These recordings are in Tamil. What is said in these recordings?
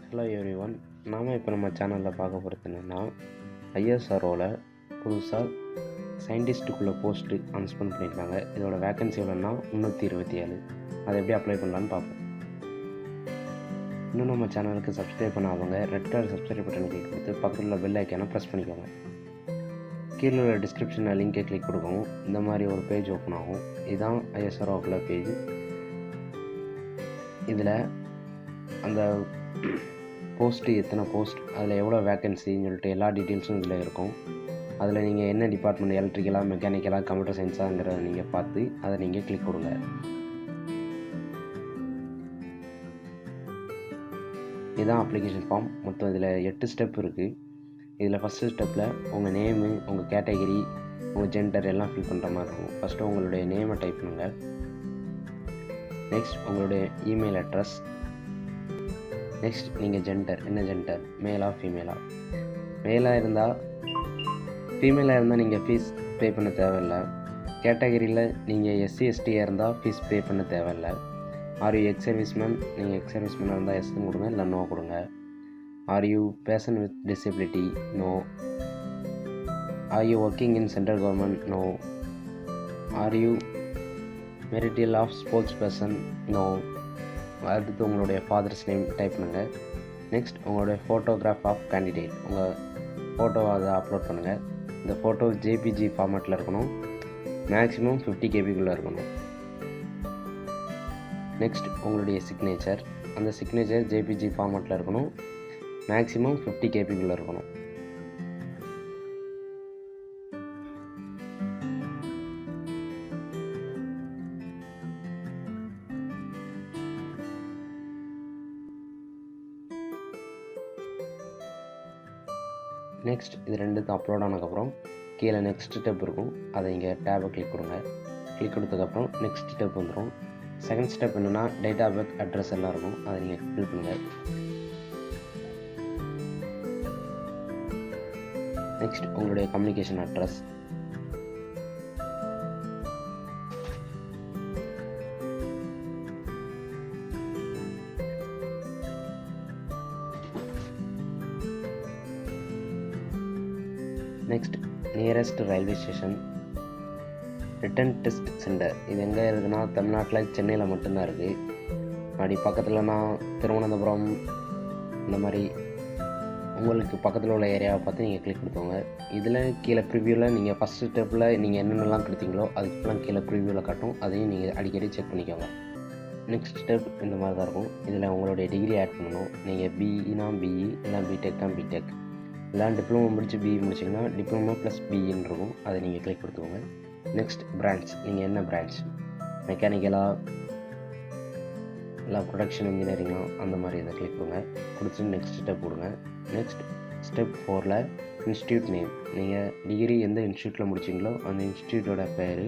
Hello everyone. நாம் இப்போ நம்ம சேனலில் பார்க்க போகிறது என்னென்னா, ஐஎஸ்ஆர்ஓவில் புதுசாக சயின்டிஸ்ட்டுக்குள்ளே போஸ்ட்டு அனௌன்ஸ்மெண்ட் பண்ணியிருக்காங்க. இதோட வேக்கன்சி எவ்வளோன்னா 327. அதை எப்படி அப்ளை பண்ணலான்னு பார்ப்போம். இன்னும் நம்ம சேனலுக்கு சப்ஸ்கிரைப் பண்ணாதவங்க red colour subscribe button click கொடுத்து பக்கத்தில் உள்ள பெல் ஐக்கானை ப்ரெஸ் பண்ணிக்கோங்க. கீழே உள்ள டிஸ்கிரிப்ஷனில் லிங்கை கிளிக் கொடுக்கவும் இந்த மாதிரி ஒரு பேஜ் ஓப்பன் ஆகும். இதுதான் ஐஎஸ்ஆர்ஓக்குள்ள பேஜ். இதில் அந்த போஸ்ட்டு எத்தனை போஸ்ட், அதில் எவ்வளோ வேக்கன்சின்னு சொல்லிட்டு எல்லா டீட்டெயில்ஸும் இதில் இருக்கும். அதில் நீங்கள் என்ன டிபார்ட்மெண்ட், எலக்ட்ரிக்கலாக, மெக்கானிக்கலாக, கம்ப்யூட்டர் சயின்ஸாங்கிறத நீங்கள் பார்த்து அதை நீங்கள் கிளிக் கொடுங்க. இதுதான் அப்ளிகேஷன் ஃபார்ம். மொத்தம் இதில் 8 ஸ்டெப் இருக்குது. இதில் ஃபஸ்ட்டு ஸ்டெப்பில் உங்கள் நேமு, உங்கள் கேட்டகரி, உங்கள் ஜெண்டர் எல்லாம் ஃபில் பண்ணுற மாதிரி இருக்கும். ஃபஸ்ட்டு உங்களுடைய நேமை டைப் பண்ணுங்கள். நெக்ஸ்ட் உங்களுடைய இமெயில் அட்ரஸ். நெக்ஸ்ட் நீங்கள் ஜெண்டர், என்ன ஜெண்டர், மேலா ஃபீமேலா. மேலாக இருந்தால் நீங்கள் ஃபீஸ் பே பண்ண தேவையில்லை. கேட்டகரியில் நீங்கள் எஸ்சி எஸ்டியாக இருந்தால் ஃபீஸ் பே பண்ண தேவையில்லை. ஆர் யூ எக்ஸ் சர்வீஸ்மேன், நீங்கள் எக்ஸ் சர்வீஸ்மேனாக இருந்தால் எஸ்ன்னு கொடுங்க, இல்லை நோ கொடுங்க. Are you person with disability, no. Are you working in central government, no. Are you meritorious of sports person, no. அடுத்து உங்களுடைய ஃபாதர்ஸ் நேம் டைப் பண்ணுங்கள். நெக்ஸ்ட் உங்களுடைய ஃபோட்டோகிராஃப் ஆஃப் கேண்டிடேட், உங்கள் ஃபோட்டோவை அதை அப்லோட் பண்ணுங்கள். இந்த ஃபோட்டோ ஜேபிஜி ஃபார்மேட்டில் இருக்கணும். மேக்ஸிமம் 50 கேபிக்குள்ளே இருக்கணும். நெக்ஸ்ட் உங்களுடைய சிக்னேச்சர், அந்த சிக்னேச்சர் ஜேபிஜி ஃபார்மேட்டில் இருக்கணும். மேக்ஸிமம் 50 கேபிக்குள்ளே இருக்கணும். நெக்ஸ்ட் இது ரெண்டுக்கும் அப்லோட் ஆனதுக்கப்புறம் கீழே நெக்ஸ்ட் ஸ்டெப் இருக்கும். அதை இங்கே டேபை கிளிக் கொடுங்க. கிளிக் கொடுத்ததுக்கப்புறம் நெக்ஸ்ட் ஸ்டெப் வந்துடும். செகண்ட் ஸ்டெப் என்னென்னா டேட் ஆஃப் பர்த், அட்ரஸ் எல்லாம் இருக்கும். அதை நீங்கள் ஃபில் பண்ணுங்கள். நெக்ஸ்ட் உங்களுடைய communication address. Next nearest railway station. Written test centre, இது எங்கே இருக்குன்னா தமிழ்நாட்டில் சென்னையில் மட்டும்தான் இருக்குது. அப்படி பக்கத்தில்னா திருவனந்தபுரம், இந்த மாதிரி உங்களுக்கு பக்கத்தில் உள்ள ஏரியாவை பார்த்து நீங்கள் கிளிக் கொடுத்தோங்க. இதில் கீழே ப்ரிவியூவில் நீங்கள் ஃபஸ்ட்டு ஸ்டெப்பில் நீங்கள் என்னென்னலாம் கொடுத்தீங்களோ அதுக்கெல்லாம் கீழே ப்ரிவியூவில் காட்டும். அதையும் நீங்கள் அடிக்கடி செக் பண்ணிக்கோங்க. நெக்ஸ்ட் ஸ்டெப் இந்த மாதிரி தான் இருக்கும். இதில் உங்களுடைய டிகிரி ஆட் பண்ணணும். நீங்கள் பிஇனா பிஇ, இல்லை பிடெக்னா பிடெக், இல்லை டிப்ளமோ முடித்து பிஇ முடிச்சிங்கன்னா டிப்ளமோ ப்ளஸ் பிஇன்னு இருக்கும். அதை நீங்கள் கிளிக் கொடுத்துக்கோங்க. நெக்ஸ்ட் பிரான்ச், நீங்கள் என்ன பிரான்ச், மெக்கானிக்கலாக இல்லை ப்ரொடக்ஷன் இன்ஜினியரிங்கா, அந்த மாதிரி இதை கிளிக் கொடுங்க. கொடுத்துட்டு நெக்ஸ்ட் ஸ்டெப் கொடுங்க. நெக்ஸ்ட் ஸ்டெப் 4ல் இன்ஸ்டியூட் நேம், நீங்கள் டிகிரி எந்த இன்ஸ்டியூட்டில் முடிச்சிங்களோ அந்த இன்ஸ்டியூட்டோட பேர்.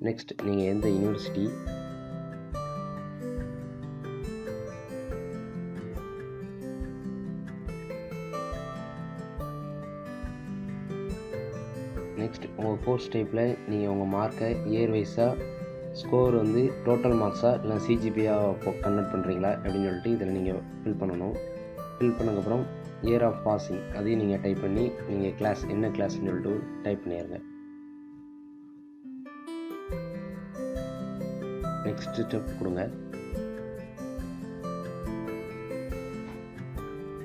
நெக்ஸ்ட் நீங்கள் எந்த யூனிவர்சிட்டி, நெக்ஸ்ட் உங்கள் கோர்ஸ் டைப்பில் நீங்கள் உங்கள் மார்க்கை இயர் வைஸாக ஸ்கோர் வந்து டோட்டல் மார்க்ஸாக இல்லை சிஜிபியாக கன்வெர்ட் பண்ணுறீங்களா அப்படின்னு சொல்லிட்டு இதில் நீங்கள் ஃபில் பண்ணணும். ஃபில் பண்ணதுக்கப்புறம் இயர் ஆஃப் பாசிங் அதையும் நீங்கள் டைப் பண்ணி நீங்கள் கிளாஸ் என்ன கிளாஸ்ன்னு சொல்லிட்டு டைப் பண்ணிடுங்க. நெக்ஸ்ட் ஸ்டெப் கொடுங்க.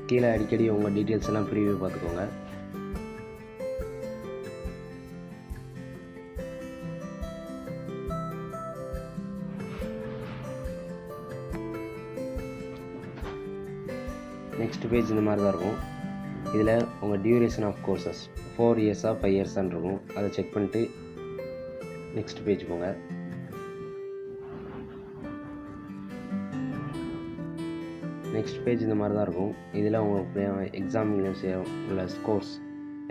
கீழே அடிக்கடி உங்கள் டீட்டெயில்ஸ் எல்லாம் ப்ரீவியூ பார்த்துக்கோங்க. நெக்ஸ்ட் பேஜ் இந்த மாதிரி தான் இருக்கும். இதில் உங்கள் டியூரேஷன் ஆஃப் கோர்சஸ் 4 இயர்ஸா 5 இயர்ஸான்னு இருக்கும். அதை செக் பண்ணிட்டு நெக்ஸ்ட் பேஜ் போங்க. நெக்ஸ்ட் பேஜ் இந்த மாதிரி தான் இருக்கும். இதில் உங்களுக்கு எக்ஸாம் உள்ள ஸ்கோர்ஸ்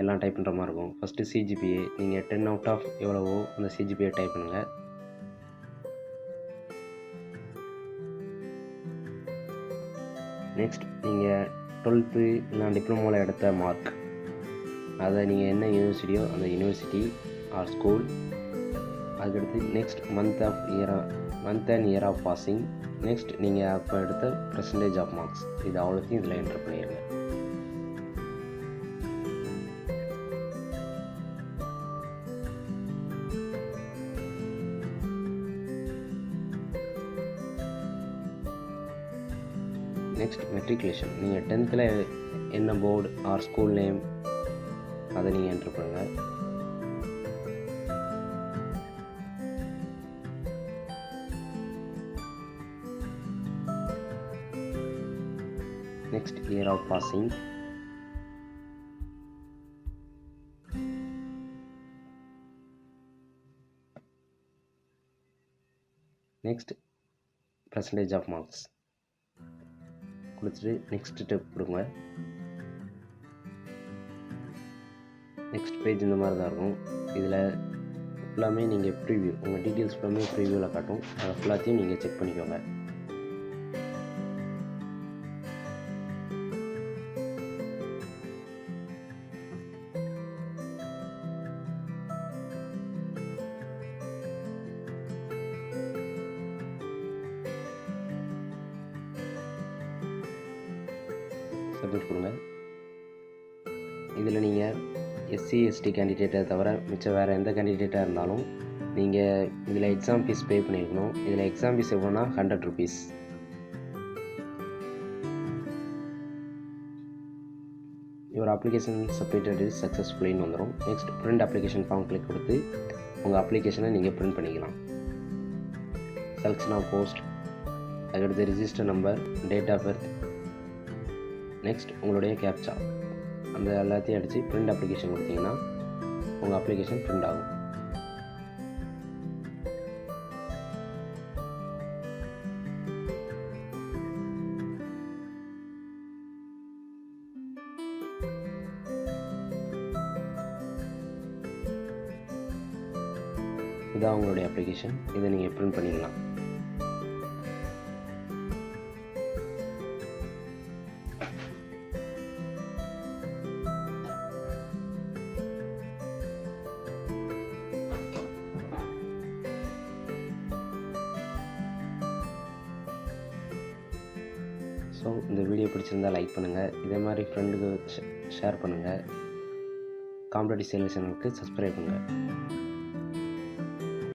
எல்லாம் டைப் பண்ணுற மாதிரி இருக்கும். ஃபஸ்ட்டு சிஜிபிஏ, நீங்கள் 10 அவுட் ஆஃப் எவ்வளவோ அந்த சிஜிபிஏ டைப் பண்ணுங்கள். நெக்ஸ்ட் நீங்கள் 12th இல்லை டிப்ளமோவில் எடுத்த மார்க் அதை நீங்கள் என்ன யூனிவர்சிட்டியோ அந்த யூனிவர்சிட்டி ஆர் ஸ்கூல், அதுக்கடுத்து next month and year of passing, next நீங்கள் அப்போ எடுத்த பெர்சன்டேஜ் ஆஃப் மார்க்ஸ், இது அவ்வளோத்தையும் இதில் என்டர் பண்ணிடுங்க. நெக்ஸ்ட் மெட்ரிகுலேஷன், நீங்கள் 10th என்ன போர்டு ஆர் ஸ்கூல் நேம் அதை நீங்கள் என்டர் பண்ணுங்கள். Next year of passing, next percentage of marks கொடுத்துட்டு நெக்ஸ்ட் ஸ்டெப் கொடுங்க. நெக்ஸ்ட் பேஜ் இந்த மாதிரி தான் இருக்கும். இதில் ஃபுல்லாமே நீங்கள் ப்ரீவியூ, உங்கள் டீட்டெயில்ஸ் ஃபுல்லாமே ப்ரீவியூவில் காட்டும். அதை ஃபுல்லாத்தையும் நீங்கள் செக் பண்ணிக்கோங்க. சப்மிட் கொடுங்க. இதில் நீங்கள் எஸ்சி எஸ்டி கேண்டிடேட்டை தவிர மிச்சம் வேறு எந்த கேண்டிடேட்டாக இருந்தாலும் நீங்கள் இதில் எக்ஸாம் ஃபீஸ் பே பண்ணியிருக்கணும். இதில் எக்ஸாம் ஃபீஸ் எவ்வளோனா 100 rupees. Your application submitted is சக்ஸஸ்ஃபுல்லின்னு வந்துடும். Next print application form click கொடுத்து உங்கள் அப்ளிகேஷனை நீங்கள் பிரிண்ட் பண்ணிக்கலாம். செலக்ஷன் ஆஃப் போஸ்ட், அதுக்கடுத்து register number, date of birth, next உங்களுடைய கேப்சா, அந்த எல்லாத்தையும் அடித்து பிரிண்ட் அப்ளிகேஷன் கொடுத்தீங்கன்னா உங்கள் அப்ளிகேஷன் பிரிண்ட் ஆகும். இதான் உங்களுடைய அப்ளிகேஷன். இதை நீங்கள் பிரிண்ட் பண்ணிக்கலாம். ஸோ இந்த வீடியோ பிடிச்சிருந்தால் லைக் பண்ணுங்கள், இதே மாதிரி ஃப்ரெண்டுக்கு ஷேர் பண்ணுங்கள், காம்படிட்டிவ் சேனல் சேனலுக்கு சப்ஸ்கிரைப் பண்ணுங்கள்.